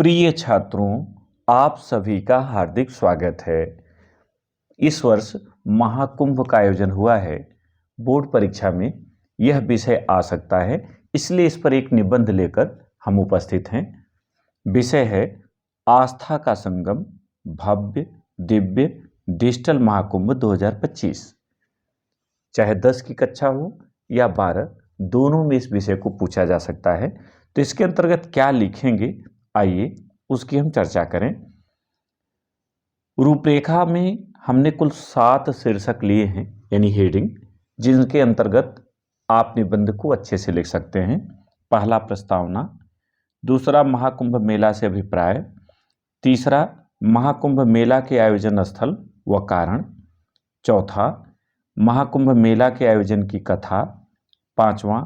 प्रिय छात्रों, आप सभी का हार्दिक स्वागत है। इस वर्ष महाकुंभ का आयोजन हुआ है। बोर्ड परीक्षा में यह विषय आ सकता है, इसलिए इस पर एक निबंध लेकर हम उपस्थित हैं। विषय है आस्था का संगम, भव्य दिव्य डिजिटल महाकुंभ 2025। चाहे 10 की कक्षा हो या 12, दोनों में इस विषय को पूछा जा सकता है। तो इसके अंतर्गत क्या लिखेंगे, आइए उसकी हम चर्चा करें। रूपरेखा में हमने कुल 7 शीर्षक लिए हैं, यानी हेडिंग, जिनके अंतर्गत आप निबंध को अच्छे से लिख सकते हैं। पहला प्रस्तावना, दूसरा महाकुंभ मेला से अभिप्राय, तीसरा महाकुंभ मेला के आयोजन स्थल व कारण, चौथा महाकुंभ मेला के आयोजन की कथा, पांचवा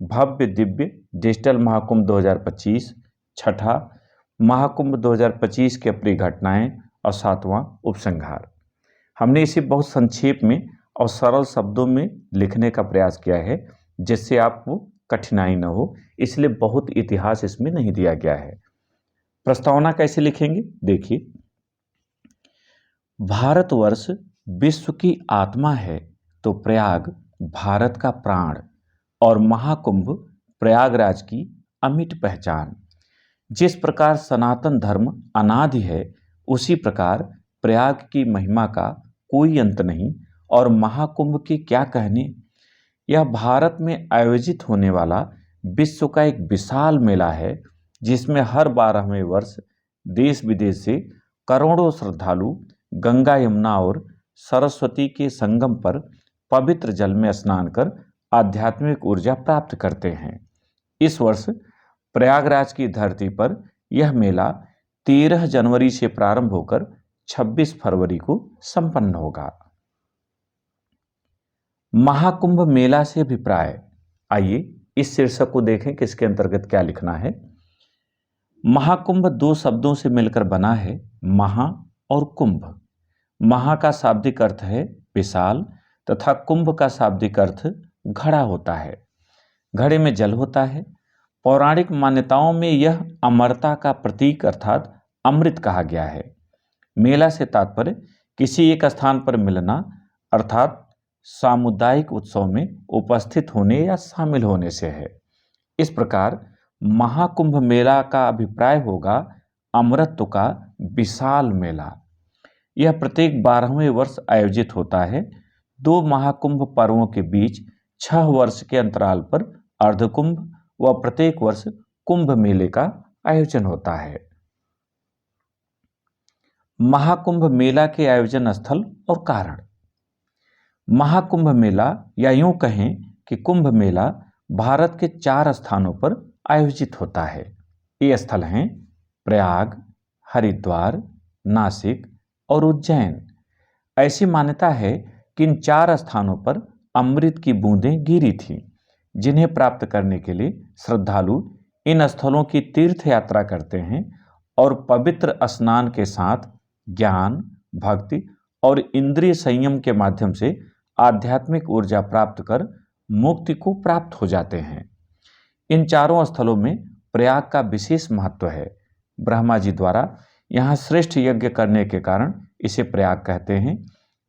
भव्य दिव्य डिजिटल महाकुंभ 2025, छठा महाकुंभ 2025 की अप्रिय घटनाएं और सातवां उपसंहार। हमने इसे बहुत संक्षेप में और सरल शब्दों में लिखने का प्रयास किया है, जिससे आपको कठिनाई न हो, इसलिए बहुत इतिहास इसमें नहीं दिया गया है। प्रस्तावना कैसे लिखेंगे, देखिए। भारतवर्ष विश्व की आत्मा है तो प्रयाग भारत का प्राण और महाकुंभ प्रयागराज की अमिट पहचान। जिस प्रकार सनातन धर्म अनादि है, उसी प्रकार प्रयाग की महिमा का कोई अंत नहीं और महाकुंभ के क्या कहने। यह भारत में आयोजित होने वाला विश्व का एक विशाल मेला है, जिसमें हर 12वें वर्ष देश विदेश से करोड़ों श्रद्धालु गंगा यमुना और सरस्वती के संगम पर पवित्र जल में स्नान कर आध्यात्मिक ऊर्जा प्राप्त करते हैं। इस वर्ष प्रयागराज की धरती पर यह मेला 13 जनवरी से प्रारंभ होकर 26 फरवरी को संपन्न होगा। महाकुंभ मेला से अभिप्राय, आइए इस शीर्षक को देखें कि इसके अंतर्गत क्या लिखना है। महाकुंभ 2 शब्दों से मिलकर बना है, महा और कुंभ। महा का शाब्दिक अर्थ है विशाल तथा कुंभ का शाब्दिक अर्थ घड़ा होता है। घड़े में जल होता है। पौराणिक मान्यताओं में यह अमरता का प्रतीक अर्थात अमृत कहा गया है। मेला से तात्पर्य किसी एक स्थान पर मिलना अर्थात सामुदायिक उत्सव में उपस्थित होने या शामिल होने से है। इस प्रकार महाकुंभ मेला का अभिप्राय होगा अमरत्व का विशाल मेला। यह प्रत्येक 12वें वर्ष आयोजित होता है। 2 महाकुंभ पर्वों के बीच 6 वर्ष के अंतराल पर अर्धकुंभ व प्रत्येक वर्ष कुंभ मेले का आयोजन होता है। महाकुंभ मेला के आयोजन स्थल और कारण। महाकुंभ मेला, या यूं कहें कि कुंभ मेला, भारत के 4 स्थानों पर आयोजित होता है। ये स्थल हैं प्रयाग, हरिद्वार, नासिक और उज्जैन। ऐसी मान्यता है कि इन 4 स्थानों पर अमृत की बूंदें गिरी थीं, जिन्हें प्राप्त करने के लिए श्रद्धालु इन स्थलों की तीर्थ यात्रा करते हैं और पवित्र स्नान के साथ ज्ञान, भक्ति और इंद्रिय संयम के माध्यम से आध्यात्मिक ऊर्जा प्राप्त कर मुक्ति को प्राप्त हो जाते हैं। इन 4 स्थलों में प्रयाग का विशेष महत्व है। ब्रह्मा जी द्वारा यहाँ श्रेष्ठ यज्ञ करने के कारण इसे प्रयाग कहते हैं।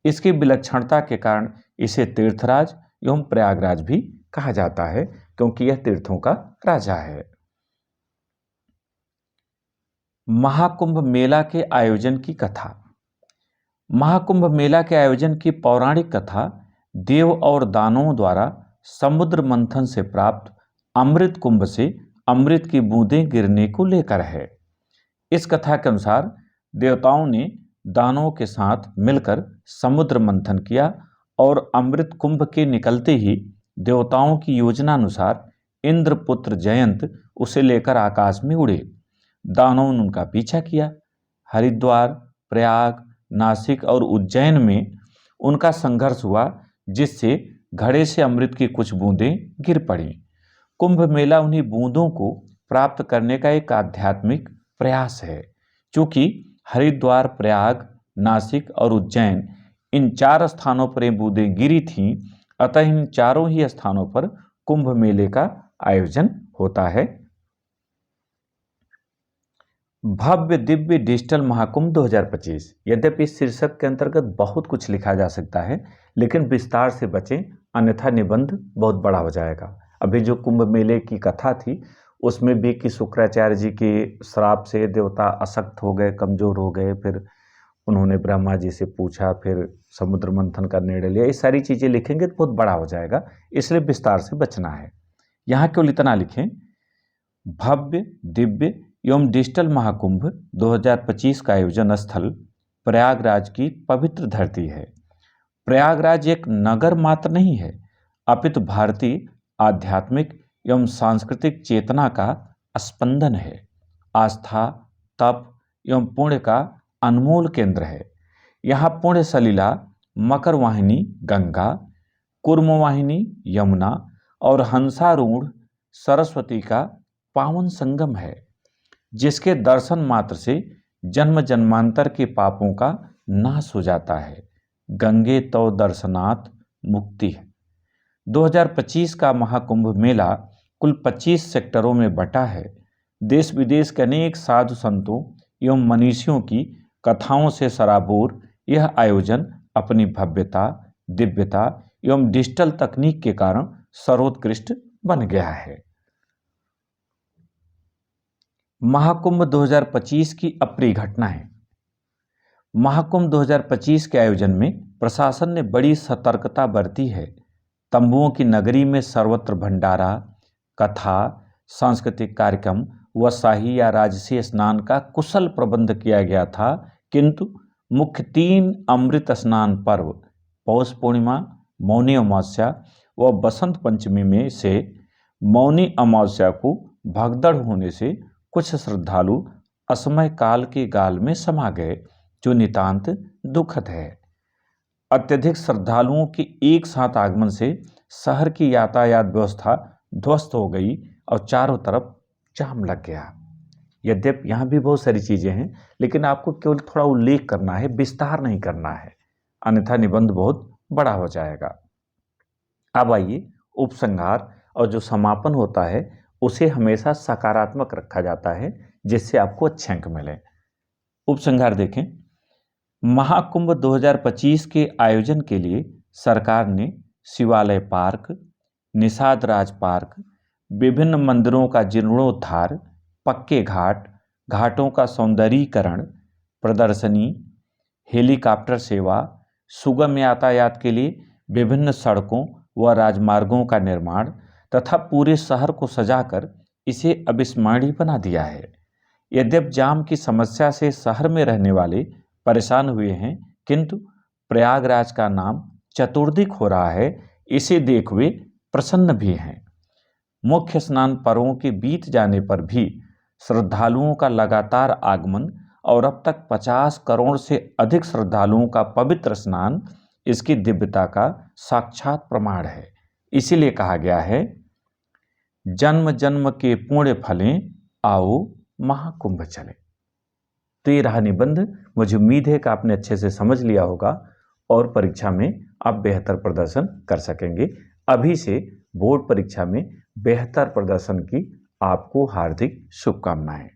इसकी विलक्षणता के कारण इसे तीर्थराज एवं प्रयागराज भी कहा जाता है, क्योंकि यह तीर्थों का राजा है। महाकुंभ मेला के आयोजन की कथा। महाकुंभ मेला के आयोजन की पौराणिक कथा देव और दानवों द्वारा समुद्र मंथन से प्राप्त अमृत कुंभ से अमृत की बूंदें गिरने को लेकर है। इस कथा के अनुसार देवताओं ने दानवों के साथ मिलकर समुद्र मंथन किया और अमृत कुंभ के निकलते ही देवताओं की योजना अनुसार इंद्रपुत्र जयंत उसे लेकर आकाश में उड़े। दानवों ने उनका पीछा किया। हरिद्वार, प्रयाग, नासिक और उज्जैन में उनका संघर्ष हुआ, जिससे घड़े से अमृत की कुछ बूंदें गिर पड़ी। कुंभ मेला उन्हीं बूंदों को प्राप्त करने का एक आध्यात्मिक प्रयास है। चूंकि हरिद्वार, प्रयाग, नासिक और उज्जैन, इन 4 स्थानों पर ये बूंदें गिरी थीं, अतः इन चारों ही स्थानों पर कुंभ मेले का आयोजन होता है। भव्य दिव्य डिजिटल महाकुंभ 2025। यद्यपि इस शीर्षक के अंतर्गत बहुत कुछ लिखा जा सकता है, लेकिन विस्तार से बचें, अन्यथा निबंध बहुत बड़ा हो जाएगा। अभी जो कुंभ मेले की कथा थी उसमें भी कि शुक्राचार्य जी के श्राप से देवता अशक्त हो गए, कमजोर हो गए, फिर उन्होंने ब्रह्मा जी से पूछा, फिर समुद्र मंथन का निर्णय लिया। ये सारी चीजें लिखेंगे तो बहुत बड़ा हो जाएगा, इसलिए विस्तार से बचना है। यहाँ केवल इतना लिखें, भव्य दिव्य एवं डिजिटल महाकुंभ 2025 का आयोजन स्थल प्रयागराज की पवित्र धरती है। प्रयागराज एक नगर मात्र नहीं है, अपितु भारतीय आध्यात्मिक एवं सांस्कृतिक चेतना का स्पंदन है। आस्था, तप एवं पुण्य का अनमोल केंद्र है। यहाँ पुण्य सलिला मकर वाहिनी गंगा, कुर्म वाहिनी यमुना और हंसारूढ़ सरस्वती का पावन संगम है, जिसके दर्शन मात्र से जन्म जन्मांतर के पापों का नाश हो जाता है। गंगे तो दर्शनात् मुक्ति है। 2025 का महाकुंभ मेला कुल 25 सेक्टरों में बटा है। देश विदेश के अनेक साधु संतों एवं मनीषियों की कथाओं से सराबोर यह आयोजन अपनी भव्यता, दिव्यता एवं डिजिटल तकनीक के कारण सर्वोत्कृष्ट बन गया है। महाकुंभ 2025 की अप्रिय घटनाएं। महाकुंभ 2025 के आयोजन में प्रशासन ने बड़ी सतर्कता बरती है। तंबुओं की नगरी में सर्वत्र भंडारा, कथा, सांस्कृतिक कार्यक्रम व शाही या राजसीय स्नान का कुशल प्रबंध किया गया था, किंतु मुख्य 3 अमृत स्नान पर्व पौष पूर्णिमा, मौनी अमावस्या व बसंत पंचमी में से मौनी अमावस्या को भगदड़ होने से कुछ श्रद्धालु असमय काल के गाल में समा गए, जो नितांत दुखद है। अत्यधिक श्रद्धालुओं के एक साथ आगमन से शहर की यातायात व्यवस्था ध्वस्त हो गई और चारों तरफ जाम लग गया। यद्यपि यहाँ भी बहुत सारी चीजें हैं, लेकिन आपको केवल थोड़ा उल्लेख करना है, विस्तार नहीं करना है, अन्यथा निबंध बहुत बड़ा हो जाएगा। अब आइए, उपसंहार और जो समापन होता है उसे हमेशा सकारात्मक रखा जाता है, जिससे आपको अच्छे अंक मिले। उपसंहार देखें। महाकुंभ 2025 के आयोजन के लिए सरकार ने शिवालय पार्क, निषाद राज पार्क, विभिन्न मंदिरों का जीर्णोद्धार, पक्के घाट, घाटों का सौंदर्यीकरण, प्रदर्शनी, हेलीकॉप्टर सेवा, सुगम यातायात के लिए विभिन्न सड़कों व राजमार्गों का निर्माण तथा पूरे शहर को सजाकर इसे अविस्मरणीय बना दिया है। यद्यपि जाम की समस्या से शहर में रहने वाले परेशान हुए हैं, किंतु प्रयागराज का नाम चतुर्दिक हो रहा है, इसे देख वे प्रसन्न भी हैं। मुख्य स्नान पर्वों के बीत जाने पर भी श्रद्धालुओं का लगातार आगमन और अब तक 50 करोड़ से अधिक श्रद्धालुओं का पवित्र स्नान इसकी दिव्यता का साक्षात प्रमाण है। इसीलिए कहा गया है, जन्म जन्म के पुण्य फलें, आओ महाकुंभ चले। तो ये रहा निबंध। मुझे उम्मीद है कि आपने अच्छे से समझ लिया होगा और परीक्षा में आप बेहतर प्रदर्शन कर सकेंगे। अभी से बोर्ड परीक्षा में बेहतर प्रदर्शन की आपको हार्दिक शुभकामनाएं।